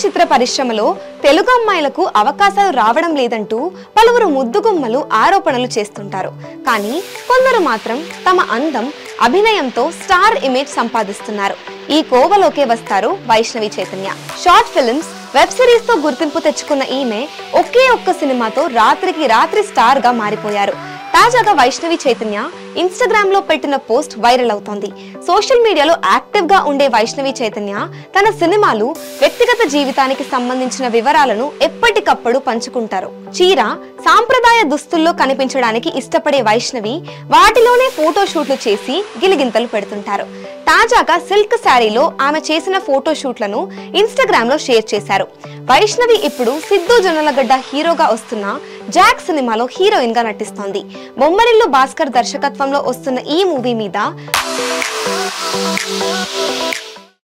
చిత్ర పరిశ్రమలో తెలుగు అమ్మాయిలకు అవకాశాలు రావడం లేదంటూ పలువురు ముద్దుగుమ్మలు ఆరోపణలు చేస్తుంటారు. కానీ కొందరు మాత్రం తమ అందం, అభినయంతో స్టార్ ఇమేజ్ సంపాదిస్తున్నారు. ఈ కోవలోకే వస్తారు Vaishnavi Chaitanya. Short films, web series తో గుర్తింపు తెచ్చుకున్న ఈమె ఒకే ఒక్క సినిమాతో రాత్రికి రాత్రి స్టార్ గా మారిపోయారు. తాజాగా వైష్ణవి చైతన్య ఇన్స్టాగ్రామ్ లో పెట్టిన పోస్ట్ వైరల్ అవుతోంది. సోషల్ మీడియాలో యాక్టివ్ గా ఉండే వైష్ణవి చైతన్య తన సినిమాలు, వ్యక్తిగత జీవితానికి సంబంధించిన వివరాలను ఎప్పటికప్పుడు పంచుకుంటారు. చీర, సాంప్రదాయ దుస్తుల్లో కనిపించడానికి ఇష్టపడే వైష్ణవి వాటిలోనే ఫోటోషూట్లు చేసి గిలిగింతలు పెడుతుంటారు. తాజాగా సిల్క్ శారీలో ఆమె చేసిన ఫోటోషూట్లను ఇన్స్టాగ్రామ్ లో షేర్ చేశారు. వైష్ణవి ఇప్పుడు సిద్ధు జొన్నలగడ్డ హీరోగా వస్తున్న జాక్ సినిమాలో హీరోయిన్ గా నటిస్తోంది. బొమ్మరిల్లు భాస్కర్ దర్శకత్వంలో వస్తున్న ఈ మూవీ మీద